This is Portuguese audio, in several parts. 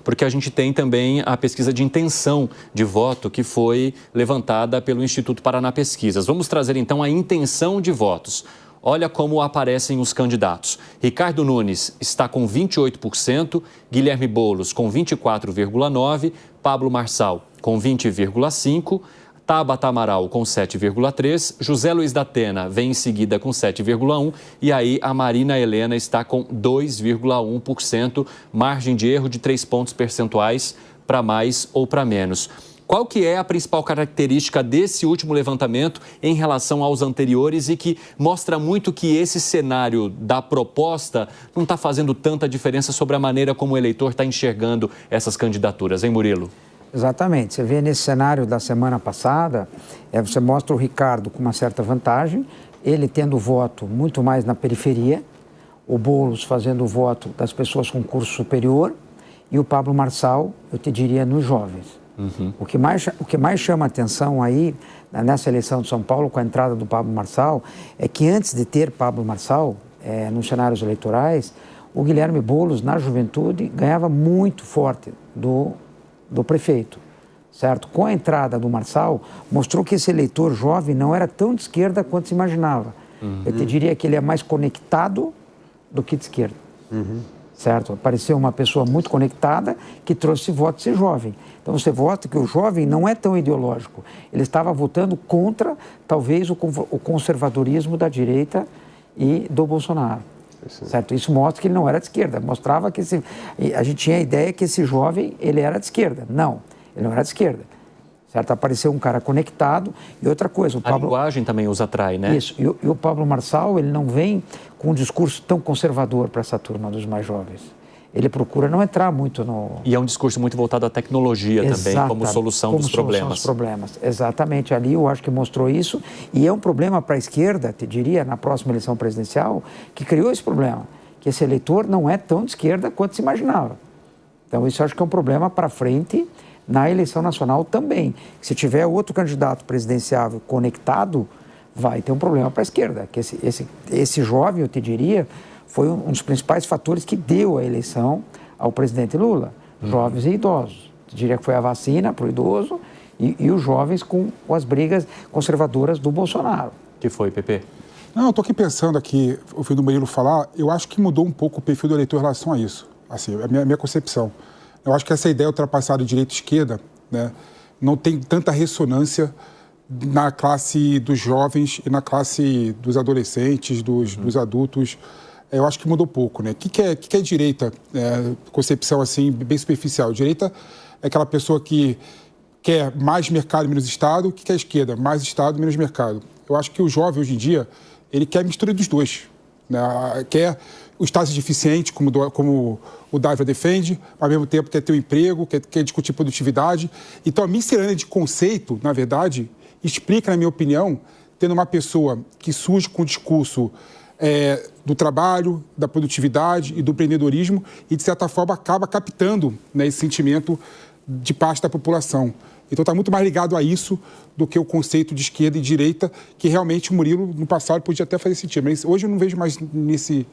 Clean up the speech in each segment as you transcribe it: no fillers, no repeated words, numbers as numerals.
porque a gente tem também a pesquisa de intenção de voto que foi levantada pelo Instituto Paraná Pesquisas. Vamos trazer então a intenção de votos. Olha como aparecem os candidatos. Ricardo Nunes está com 28%, Guilherme Boulos com 24,9%, Pablo Marçal com 20,5%, Tabata Amaral com 7,3%, José Luiz da Atena vem em seguida com 7,1% e aí a Marina Helena está com 2,1%, margem de erro de 3 pontos percentuais para mais ou para menos. Qual que é a principal característica desse último levantamento em relação aos anteriores e que mostra muito que esse cenário da proposta não está fazendo tanta diferença sobre a maneira como o eleitor está enxergando essas candidaturas, hein, Murilo? Exatamente. Você vê nesse cenário da semana passada, você mostra o Ricardo com uma certa vantagem, ele tendo voto muito mais na periferia, o Boulos fazendo o voto das pessoas com curso superior e o Pablo Marçal, eu te diria, nos jovens. Uhum. O que mais chama atenção aí, nessa eleição de São Paulo, com a entrada do Pablo Marçal, é que antes de ter Pablo Marçal, nos cenários eleitorais, o Guilherme Boulos, na juventude, ganhava muito forte do prefeito, certo? Com a entrada do Marçal, mostrou que esse eleitor jovem não era tão de esquerda quanto se imaginava. Uhum. Eu te diria que ele é mais conectado do que de esquerda. Uhum. Certo? Apareceu uma pessoa muito conectada que trouxe voto de ser jovem. Então você vota que o jovem não é tão ideológico. Ele estava votando contra, talvez, o conservadorismo da direita e do Bolsonaro. Certo? Isso mostra que ele não era de esquerda. Mostrava que a gente tinha a ideia que esse jovem ele era de esquerda. Não, ele não era de esquerda. Certo? Apareceu um cara conectado. E outra coisa, o Pablo... A linguagem também os atrai, né? Isso. E o Pablo Marçal, ele não vem com um discurso tão conservador para essa turma dos mais jovens. Ele procura não entrar muito no... E é um discurso muito voltado à tecnologia também, como solução dos problemas. Exatamente. Ali eu acho que mostrou isso. E é um problema para a esquerda, te diria, na próxima eleição presidencial, que criou esse problema. Que esse eleitor não é tão de esquerda quanto se imaginava. Então isso eu acho que é um problema para frente na eleição nacional também. Se tiver outro candidato presidenciável conectado, vai ter um problema para a esquerda. Que esse jovem, eu te diria, foi um dos principais fatores que deu a eleição ao presidente Lula. Jovens e idosos. Eu diria que foi a vacina para o idoso e os jovens com as brigas conservadoras do Bolsonaro. Que foi, Pepe? Não, eu estou aqui pensando aqui, ouvindo o Murilo falar, eu acho que mudou um pouco o perfil do eleitor em relação a isso. Assim, é a minha concepção. Eu acho que essa ideia ultrapassada de direita e esquerda, né, não tem tanta ressonância na classe dos jovens e na classe dos adolescentes, dos adultos. Eu acho que mudou pouco, né? O que é direita? Concepção assim, bem superficial. Direita é aquela pessoa que quer mais mercado, menos Estado. O que é esquerda? Mais Estado, menos mercado. Eu acho que o jovem, hoje em dia, ele quer a mistura dos dois. Né? Quer o Estado ser deficiente, como o Dávila defende, ao mesmo tempo quer ter um emprego, quer discutir produtividade. Então, a miscelânea de conceito, na verdade, explica, na minha opinião, tendo uma pessoa que surge com o discurso do trabalho, da produtividade e do empreendedorismo e, de certa forma, acaba captando, né, esse sentimento de parte da população. Então, está muito mais ligado a isso do que o conceito de esquerda e direita, que realmente o Murilo, no passado, podia até fazer sentido. Mas hoje eu não vejo mais nesse...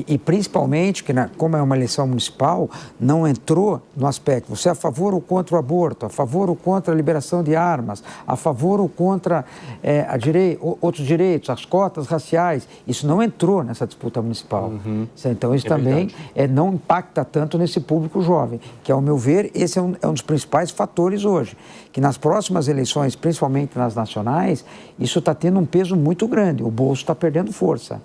E principalmente, que como é uma eleição municipal, não entrou no aspecto, você é a favor ou contra o aborto, a favor ou contra a liberação de armas, a favor ou contra outros direitos, as cotas raciais. Isso não entrou nessa disputa municipal. Uhum. Então, isso também não impacta tanto nesse público jovem, que, ao meu ver, esse é um dos principais fatores hoje. Que nas próximas eleições, principalmente nas nacionais, isso está tendo um peso muito grande, o bolso está perdendo força.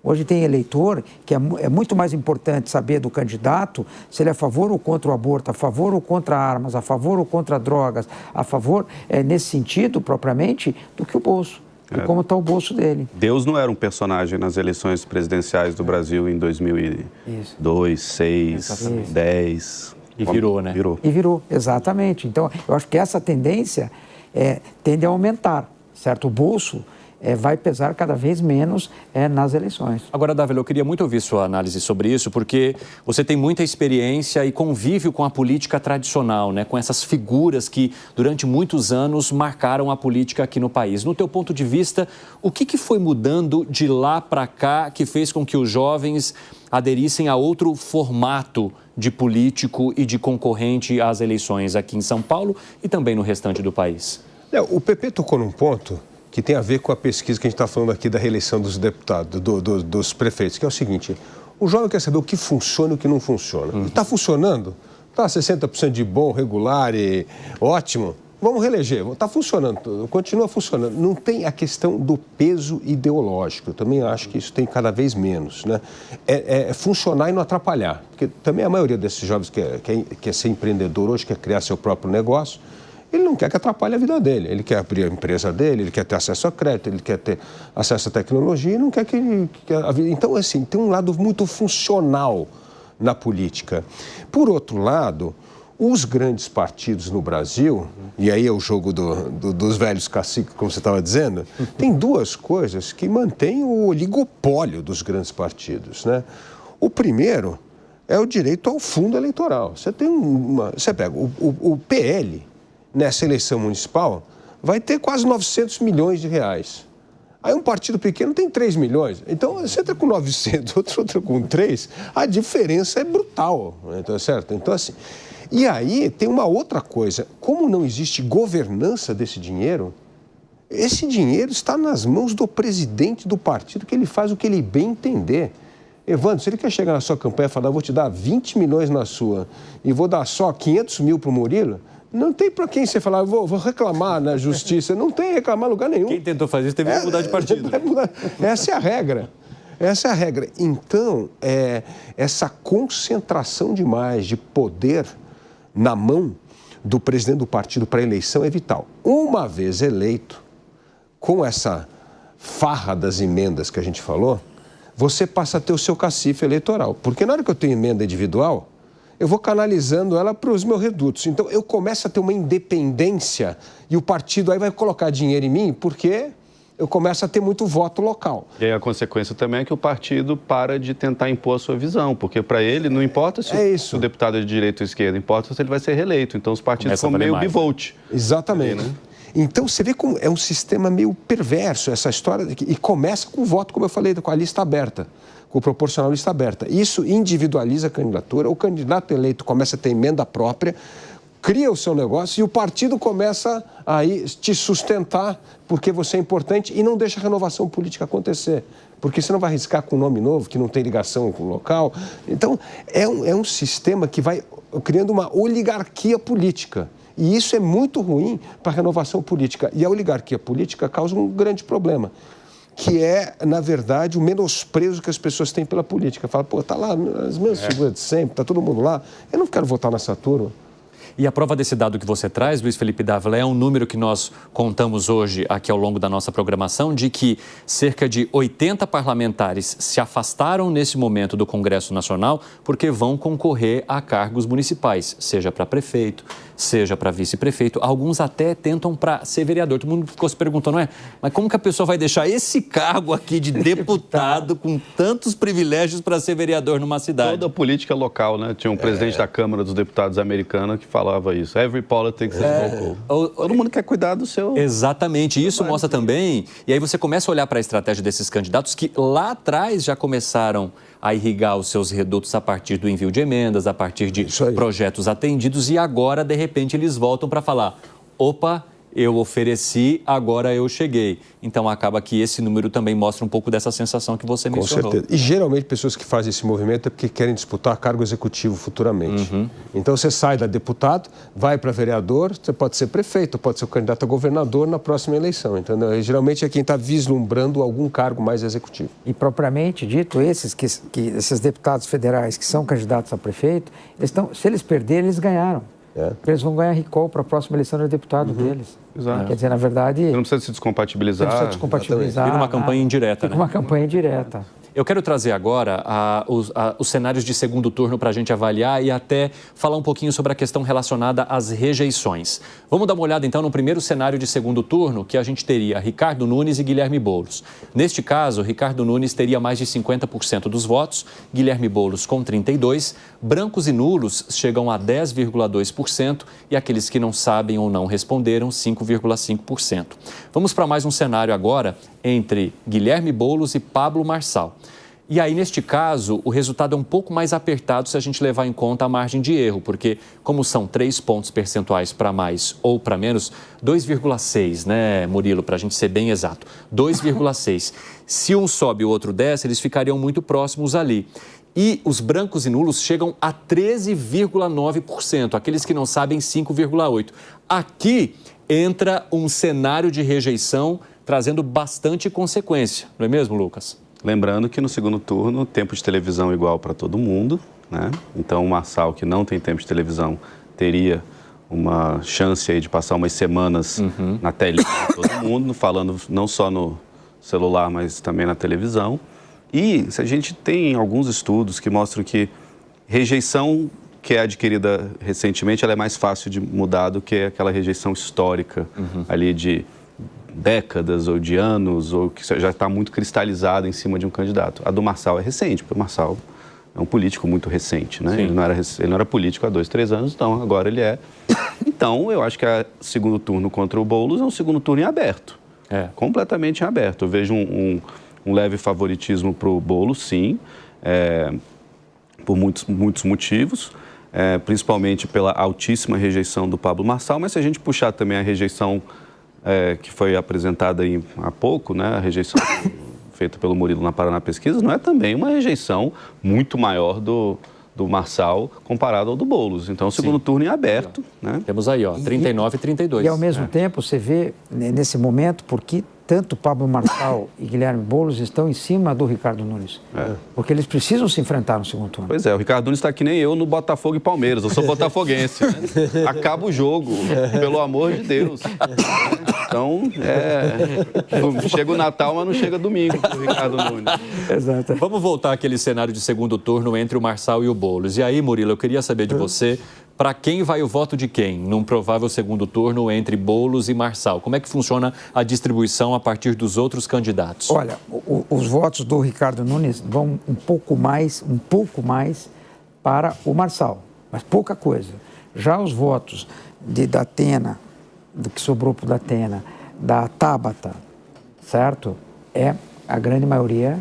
Hoje tem eleitor que é muito mais importante saber do candidato se ele é a favor ou contra o aborto, a favor ou contra armas, a favor ou contra drogas, a favor, nesse sentido, propriamente, do que o bolso, e como está o bolso dele. Deus não era um personagem nas eleições presidenciais do Brasil em 2002, 2006, 2010. E virou, né? E virou, exatamente. Então, eu acho que essa tendência tende a aumentar, certo? O bolso vai pesar cada vez menos nas eleições. Agora, Dávila, eu queria muito ouvir sua análise sobre isso, porque você tem muita experiência e convívio com a política tradicional, né? Com essas figuras que, durante muitos anos, marcaram a política aqui no país. No teu ponto de vista, o que foi mudando de lá para cá que fez com que os jovens aderissem a outro formato de político e de concorrente às eleições aqui em São Paulo e também no restante do país? O PP tocou num ponto que tem a ver com a pesquisa que a gente está falando aqui da reeleição dos deputados, dos prefeitos, que é o seguinte: o jovem quer saber o que funciona e o que não funciona. Está funcionando? Está 60% de bom, regular e ótimo? Vamos reeleger. Está funcionando, continua funcionando. Não tem a questão do peso ideológico. Eu também acho que isso tem cada vez menos, né? É funcionar e não atrapalhar. Porque também a maioria desses jovens quer ser empreendedor hoje, quer criar seu próprio negócio. Ele não quer que atrapalhe a vida dele. Ele quer abrir a empresa dele, ele quer ter acesso a crédito, ele quer ter acesso à tecnologia e não quer que a vida... Então, assim, tem um lado muito funcional na política. Por outro lado, os grandes partidos no Brasil, e aí é o jogo dos velhos caciques, como você estava dizendo, tem duas coisas que mantêm o oligopólio dos grandes partidos, né? O primeiro é o direito ao fundo eleitoral. Você pega o PL... nessa eleição municipal, vai ter quase 900 milhões de reais. Aí um partido pequeno tem 3 milhões. Então, você entra com 900, outro entra com 3, a diferença é brutal, então, certo? Então, assim... E aí tem uma outra coisa. Como não existe governança desse dinheiro, esse dinheiro está nas mãos do presidente do partido, que ele faz o que ele bem entender. Evandro, se ele quer chegar na sua campanha e falar, vou te dar 20 milhões na sua e vou dar só 500 mil para o Murilo... Não tem para quem você falar, vou reclamar na justiça. Não tem reclamar em lugar nenhum. Quem tentou fazer isso teve que mudar de partido. Essa é a regra. Essa é a regra. Então, essa concentração demais de poder na mão do presidente do partido para a eleição é vital. Uma vez eleito, com essa farra das emendas que a gente falou, você passa a ter o seu cacife eleitoral. Porque na hora que eu tenho emenda individual, eu vou canalizando ela para os meus redutos. Então, eu começo a ter uma independência e o partido aí vai colocar dinheiro em mim porque eu começo a ter muito voto local. E aí a consequência também é que o partido para de tentar impor a sua visão, porque para ele não importa se o deputado é de direita ou esquerda, importa se ele vai ser reeleito. Então, os partidos são meio bivolt. Exatamente. Ali, né? Então, você vê como é um sistema meio perverso essa história, e começa com o voto, como eu falei, com a lista aberta. Com o proporcional lista aberta. Isso individualiza a candidatura, o candidato eleito começa a ter emenda própria, cria o seu negócio e o partido começa a te sustentar porque você é importante e não deixa a renovação política acontecer. Porque você não vai arriscar com um nome novo, que não tem ligação com o local. Então, é um sistema que vai criando uma oligarquia política. E isso é muito ruim para a renovação política. E a oligarquia política causa um grande problema, que é, na verdade, o menosprezo que as pessoas têm pela política. Fala, pô, tá lá as mesmas figuras de sempre, tá todo mundo lá, eu não quero votar nessa turma. E a prova desse dado que você traz, Luiz Felipe Dávila, é um número que nós contamos hoje aqui ao longo da nossa programação, de que cerca de 80 parlamentares se afastaram nesse momento do Congresso Nacional porque vão concorrer a cargos municipais, seja para prefeito, seja para vice-prefeito. Alguns até tentam para ser vereador. Todo mundo ficou se perguntando, mas como que a pessoa vai deixar esse cargo aqui de deputado com tantos privilégios para ser vereador numa cidade? Toda a política local, né? Tinha um presidente da Câmara dos Deputados americana que falava isso. Every politics is local. Todo mundo quer cuidar do seu... Exatamente. Isso mostra também... E aí você começa a olhar para a estratégia desses candidatos que lá atrás já começaram a irrigar os seus redutos a partir do envio de emendas, a partir de projetos atendidos e agora, de repente, eles voltam para falar, opa, eu ofereci, agora eu cheguei. Então, acaba que esse número também mostra um pouco dessa sensação que você mencionou. Com certeza. E, geralmente, pessoas que fazem esse movimento é porque querem disputar cargo executivo futuramente. Então, você sai da deputado, vai para vereador, você pode ser prefeito, pode ser o candidato a governador na próxima eleição, entendeu? E, geralmente, é quem está vislumbrando algum cargo mais executivo. E, propriamente dito, esses deputados federais que são candidatos a prefeito, se eles perderem, eles ganharam. Eles vão ganhar recall para a próxima eleição de deputado deles. Exato. Quer dizer, na verdade... Não precisa se descompatibilizar. Não precisa descompatibilizar. Vira uma campanha indireta, né? Uma campanha indireta. Eu quero trazer agora os cenários de segundo turno para a gente avaliar e até falar um pouquinho sobre a questão relacionada às rejeições. Vamos dar uma olhada, então, no primeiro cenário de segundo turno, que a gente teria Ricardo Nunes e Guilherme Boulos. Neste caso, Ricardo Nunes teria mais de 50% dos votos, Guilherme Boulos com 32%, brancos e nulos chegam a 10,2% e aqueles que não sabem ou não responderam, 5,5%. Vamos para mais um cenário agora entre Guilherme Boulos e Pablo Marçal. E aí, neste caso, o resultado é um pouco mais apertado se a gente levar em conta a margem de erro, porque como são 3 pontos percentuais para mais ou para menos, 2,6, né, Murilo, para a gente ser bem exato, 2,6. Se um sobe e o outro desce, eles ficariam muito próximos ali. E os brancos e nulos chegam a 13,9%, aqueles que não sabem, 5,8%. Aqui entra um cenário de rejeição trazendo bastante consequência, não é mesmo, Lucas? Lembrando que no segundo turno, tempo de televisão igual para todo mundo, né? Então o Marçal, que não tem tempo de televisão, teria uma chance aí de passar umas semanas na telinha de todo mundo, falando não só no celular, mas também na televisão. E a gente tem alguns estudos que mostram que rejeição que é adquirida recentemente, ela é mais fácil de mudar do que aquela rejeição histórica ali de décadas ou de anos, ou que já está muito cristalizada em cima de um candidato. A do Marçal é recente, porque o Marçal é um político muito recente, né? Ele não era político há 2, 3 anos, então agora ele é. Então, eu acho que o segundo turno contra o Boulos é um segundo turno em aberto. Completamente em aberto. Eu vejo um leve favoritismo para o Boulos, sim, por muitos motivos, principalmente pela altíssima rejeição do Pablo Marçal, mas se a gente puxar também a rejeição que foi apresentada aí há pouco, né, a rejeição feita pelo Murilo na Paraná Pesquisas, não é também uma rejeição muito maior do Marçal comparado ao do Boulos. Então, o segundo turno em aberto. Né? Temos aí, 39 e 32. E, ao mesmo tempo, você vê, nesse momento, porque tanto Pablo Marçal e Guilherme Boulos estão em cima do Ricardo Nunes. Porque eles precisam se enfrentar no segundo turno. Pois é, o Ricardo Nunes está que nem eu no Botafogo e Palmeiras. Eu sou botafoguense. Né? Acaba o jogo, pelo amor de Deus. Então, chega o Natal, mas não chega domingo para o Ricardo Nunes. Exato. Vamos voltar àquele cenário de segundo turno entre o Marçal e o Boulos. E aí, Murilo, eu queria saber de você, para quem vai o voto de quem num provável segundo turno entre Boulos e Marçal? Como é que funciona a distribuição a partir dos outros candidatos? Olha, os votos do Ricardo Nunes vão um pouco mais para o Marçal, mas pouca coisa. Já os votos da Datena, do que sobrou para o Datena, da Tabata, certo? A grande maioria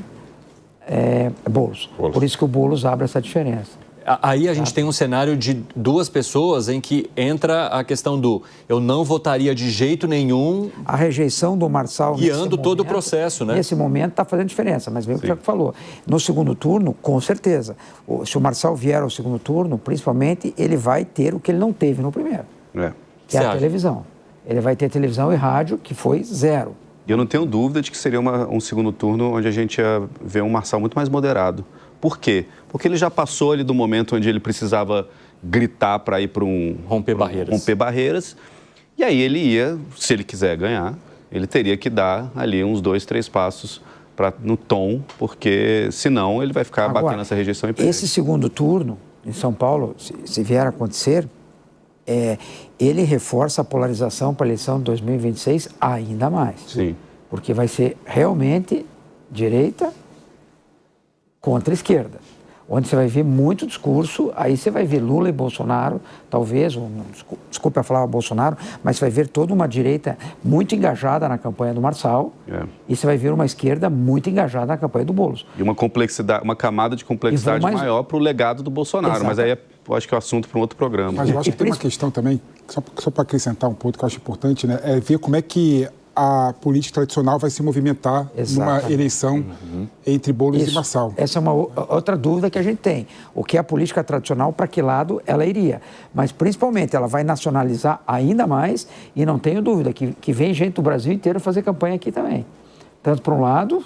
é Boulos. Por isso que o Boulos abre essa diferença. Aí a gente tem um cenário de 2 pessoas em que entra a questão do eu não votaria de jeito nenhum. A rejeição do Marçal guiando todo o processo, né? Nesse momento está fazendo diferença, mas veio o que o Tiago falou. No segundo turno, com certeza. Se o Marçal vier ao segundo turno, principalmente, ele vai ter o que ele não teve no primeiro, que é a televisão. Ele vai ter televisão e rádio, que foi 0. E eu não tenho dúvida de que seria um segundo turno onde a gente ia ver um Marçal muito mais moderado. Por quê? Porque ele já passou ali do momento onde ele precisava gritar para ir para romper barreiras. E aí ele ia, se ele quiser ganhar, ele teria que dar ali uns 2, 3 passos no tom, porque senão ele vai ficar batendo essa rejeição e perde. Esse segundo turno em São Paulo, se vier a acontecer, ele reforça a polarização para a eleição de 2026 ainda mais. Sim. Porque vai ser realmente direita contra a esquerda, onde você vai ver muito discurso, aí você vai ver Lula e Bolsonaro, talvez, desculpe a falar Bolsonaro, mas você vai ver toda uma direita muito engajada na campanha do Marçal e você vai ver uma esquerda muito engajada na campanha do Boulos. E uma camada de complexidade maior para o legado do Bolsonaro, mas aí eu acho que é o assunto para um outro programa. Mas eu acho que tem uma questão também, só para acrescentar um ponto que eu acho importante, né, é ver como é que a política tradicional vai se movimentar numa eleição entre Boulos e Marçal. Essa é uma outra dúvida que a gente tem. O que é a política tradicional, para que lado ela iria? Mas, principalmente, ela vai nacionalizar ainda mais e não tenho dúvida que vem gente do Brasil inteiro fazer campanha aqui também. Tanto para um lado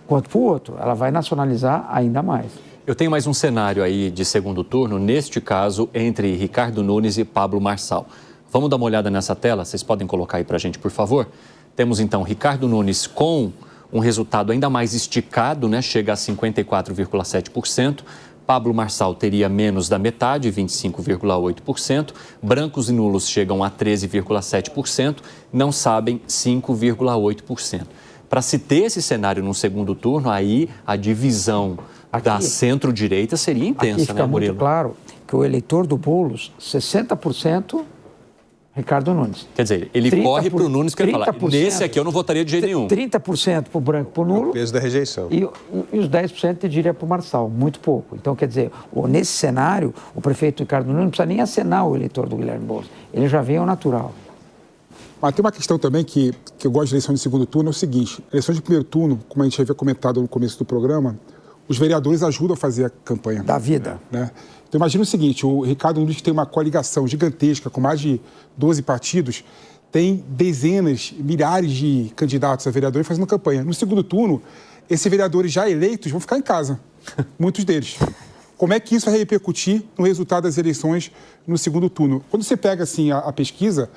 quanto para o outro. Ela vai nacionalizar ainda mais. Eu tenho mais um cenário aí de segundo turno, neste caso, entre Ricardo Nunes e Pablo Marçal. Vamos dar uma olhada nessa tela? Vocês podem colocar aí para a gente, por favor? Temos, então, Ricardo Nunes com um resultado ainda mais esticado, né? Chega a 54,7%. Pablo Marçal teria menos da metade, 25,8%. Brancos e nulos chegam a 13,7%. Não sabem, 5,8%. Para se ter esse cenário no segundo turno, aí a divisão da centro-direita seria intensa, aqui fica né, Murilo? muito claro que o eleitor do Boulos, 60% Ricardo Nunes. Quer dizer, ele corre para o Nunes, que ele fala, nesse aqui eu não votaria de jeito nenhum. 30% para o branco, para o nulo. O peso da rejeição. E os 10% eu diria para o Marçal, muito pouco. Então, quer dizer, nesse cenário, o prefeito Ricardo Nunes não precisa nem acenar o eleitor do Guilherme Boulos. Ele já vem ao natural. Mas tem uma questão também que eu gosto de eleição de segundo turno, é o seguinte, eleição de primeiro turno, como a gente havia comentado no começo do programa, os vereadores ajudam a fazer a campanha. Da vida. Né? Então, imagina o seguinte, o Ricardo Nunes tem uma coligação gigantesca, com mais de 12 partidos, tem dezenas, milhares de candidatos a vereador fazendo campanha. No segundo turno, esses vereadores já eleitos vão ficar em casa, muitos deles. Como é que isso vai repercutir no resultado das eleições no segundo turno? Quando você pega assim, a pesquisa,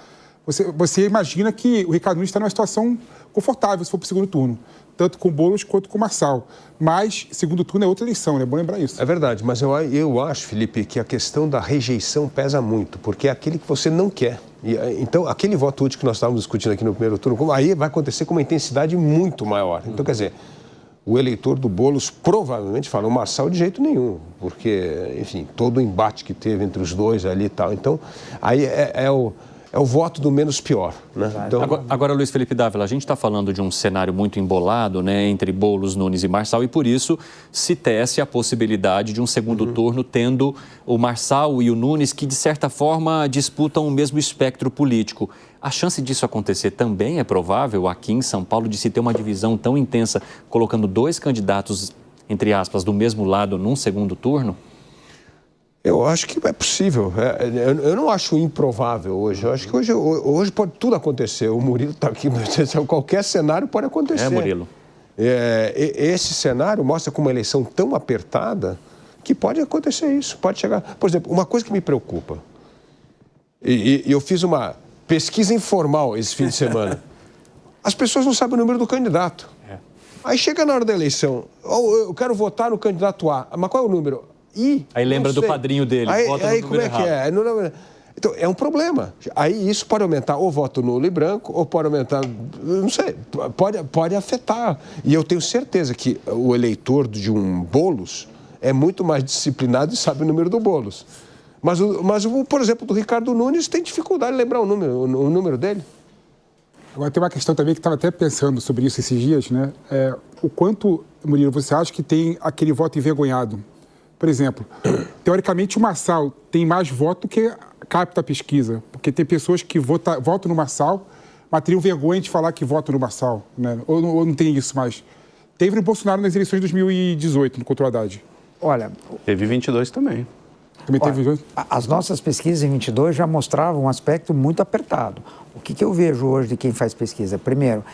você imagina que o Ricardo Nunes está numa situação confortável se for para o segundo turno, tanto com o Boulos quanto com o Marçal. Mas segundo turno é outra eleição, é bom lembrar isso. É verdade, mas eu acho, Felipe, que a questão da rejeição pesa muito, porque é aquele que você não quer. Então, aquele voto útil que nós estávamos discutindo aqui no primeiro turno, aí vai acontecer com uma intensidade muito maior. Então, quer dizer, o eleitor do Boulos provavelmente fala o Marçal de jeito nenhum, porque, enfim, todo o embate que teve entre os dois ali e tal. Então, aí é o voto do menos pior, né? Então... Agora, Luiz Felipe Dávila, a gente está falando de um cenário muito embolado, né, entre Boulos, Nunes e Marçal, e por isso se tece a possibilidade de um segundo turno tendo o Marçal e o Nunes, que de certa forma disputam o mesmo espectro político. A chance disso acontecer também é provável aqui em São Paulo, de se ter uma divisão tão intensa, colocando dois candidatos, entre aspas, do mesmo lado num segundo turno? Eu acho que é possível. Eu não acho improvável hoje. Eu acho que hoje pode tudo acontecer. O Murilo está aqui, qualquer cenário pode acontecer. Murilo. Esse cenário mostra como uma eleição tão apertada que pode acontecer isso. Pode chegar. Por exemplo, uma coisa que me preocupa, e eu fiz uma pesquisa informal esse fim de semana. As pessoas não sabem o número do candidato. Aí chega na hora da eleição, eu quero votar no candidato A, mas qual é o número? Aí lembra do padrinho dele, vota no número errado. Como é que é? Então, é um problema. Aí isso pode aumentar ou voto nulo e branco, ou pode aumentar, não sei, pode afetar. E eu tenho certeza que o eleitor de um Boulos é muito mais disciplinado e sabe o número do Boulos. Mas por exemplo, do Ricardo Nunes tem dificuldade de lembrar o número dele. Agora, tem uma questão também que estava até pensando sobre isso esses dias, né? O quanto, Murilo, você acha que tem aquele voto envergonhado? Por exemplo, teoricamente o Marçal tem mais voto do que capta a pesquisa, porque tem pessoas que votam no Marçal, mas teriam vergonha de falar que votam no Marçal, né? Ou não tem isso mais. Teve no Bolsonaro nas eleições de 2018, no contra o Haddad. Olha... Teve 22 também. Também teve 22? As nossas pesquisas em 22 já mostravam um aspecto muito apertado. O que eu vejo hoje de quem faz pesquisa? Primeiro,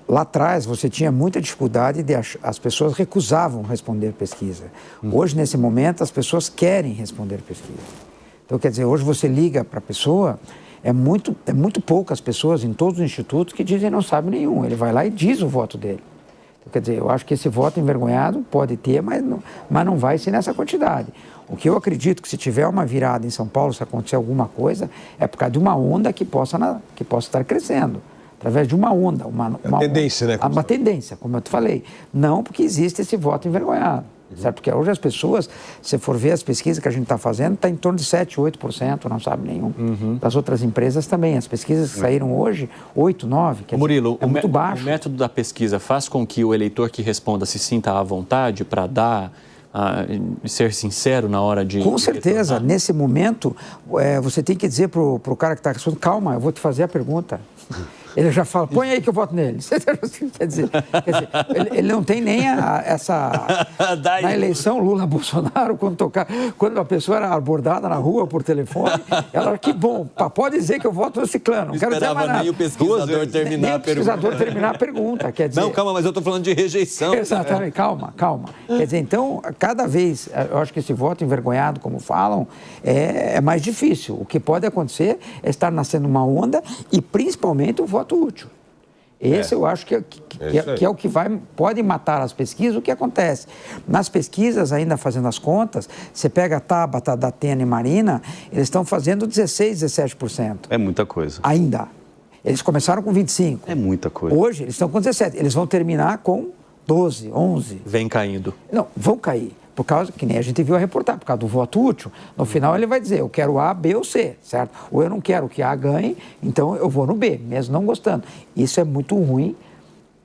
lá atrás você tinha muita dificuldade as pessoas recusavam responder pesquisa. Hoje, nesse momento, as pessoas querem responder pesquisa. Então, quer dizer, hoje você liga para a pessoa, é muito poucas pessoas em todos os institutos que dizem não sabe nenhum. Ele vai lá e diz o voto dele. Então, quer dizer, eu acho que esse voto envergonhado pode ter, mas não vai ser nessa quantidade. O que eu acredito que se tiver uma virada em São Paulo, se acontecer alguma coisa, é por causa de uma onda que possa estar crescendo. Através de uma onda. Uma tendência, né? Uma tendência, como eu te falei. Não porque existe esse voto envergonhado. Certo? Porque hoje as pessoas, se for ver as pesquisas que a gente está fazendo, está em torno de 7%, 8%, não sabe nenhum. Das outras empresas também. As pesquisas que saíram hoje, 8%, 9%. Murilo, é muito baixo. O método da pesquisa faz com que o eleitor que responda se sinta à vontade para ser sincero na hora de... Com certeza. Nesse momento, você tem que dizer para o cara que está respondendo, calma, eu vou te fazer a pergunta. Ele já fala, põe aí que eu voto nele. Quer dizer, ele não tem nem essa... Na eleição Lula-Bolsonaro, quando a pessoa era abordada na rua por telefone, ela, que bom, pode dizer que eu voto no ciclano, não quero dizer mais nada. Nem o pesquisador terminar a pergunta. Quer dizer, não, calma, mas eu estou falando de rejeição. Exatamente, calma. Quer dizer, então, cada vez, eu acho que esse voto envergonhado, como falam, é mais difícil. O que pode acontecer é estar nascendo uma onda e, principalmente, o voto útil. Esse eu acho que é o que pode matar as pesquisas. O que acontece? Nas pesquisas, ainda fazendo as contas, você pega a Tabata, da Atena e Marina, eles estão fazendo 16%, 17%. É muita coisa. Ainda. Eles começaram com 25%. É muita coisa. Hoje, eles estão com 17%. Eles vão terminar com 12%, 11%. Vem caindo. Não, vão cair. por causa, que nem a gente viu a reportagem, por causa do voto útil. No final ele vai dizer, eu quero A, B ou C, certo? Ou eu não quero que A ganhe, então eu vou no B, mesmo não gostando. Isso é muito ruim,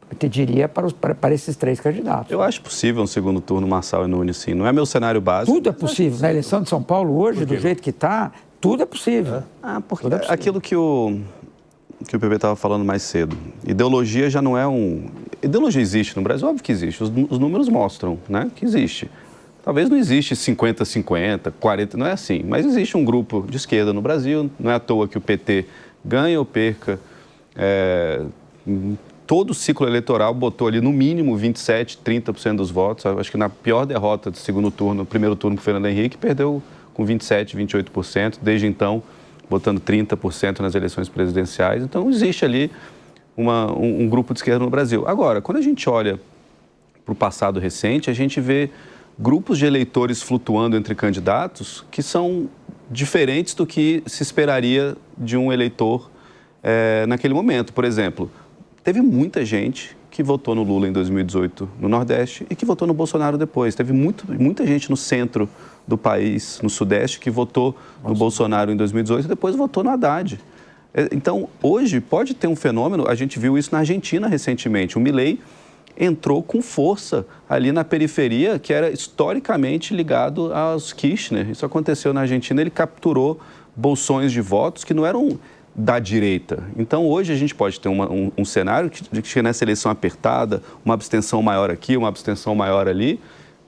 eu te diria, para esses 3 candidatos. Eu acho possível um segundo turno Marçal e Nunes, sim. Não é meu cenário básico. Tudo é possível. Na eleição de São Paulo hoje, do jeito que está, tudo é possível. Porque aquilo que o PP estava falando mais cedo. Ideologia já não é Ideologia existe no Brasil? Óbvio que existe. Os números mostram, né, que existe. Talvez não existe 50-50, 40, não é assim. Mas existe um grupo de esquerda no Brasil. Não é à toa que o PT ganha ou perca. Todo o ciclo eleitoral botou ali no mínimo 27%, 30% dos votos. Acho que na pior derrota do segundo turno, primeiro turno para o Fernando Henrique, perdeu com 27%, 28%. Desde então, botando 30% nas eleições presidenciais. Então, existe ali um grupo de esquerda no Brasil. Agora, quando a gente olha para o passado recente, a gente vê grupos de eleitores flutuando entre candidatos que são diferentes do que se esperaria de um eleitor naquele momento. Por exemplo, teve muita gente que votou no Lula em 2018 no Nordeste e que votou no Bolsonaro depois. Teve muita gente no centro do país, no Sudeste, que votou no Bolsonaro em 2018 e depois votou no Haddad. Então, hoje pode ter um fenômeno, a gente viu isso na Argentina recentemente. O Milei entrou com força ali na periferia, que era historicamente ligado aos Kirchner. Isso aconteceu na Argentina, ele capturou bolsões de votos que não eram da direita. Então, hoje a gente pode ter um cenário que nessa eleição apertada, uma abstenção maior aqui, uma abstenção maior ali,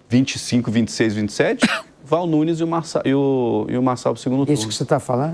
25, 26, 27, vá o Nunes e o Marçal para o segundo turno. Isso que você está falando?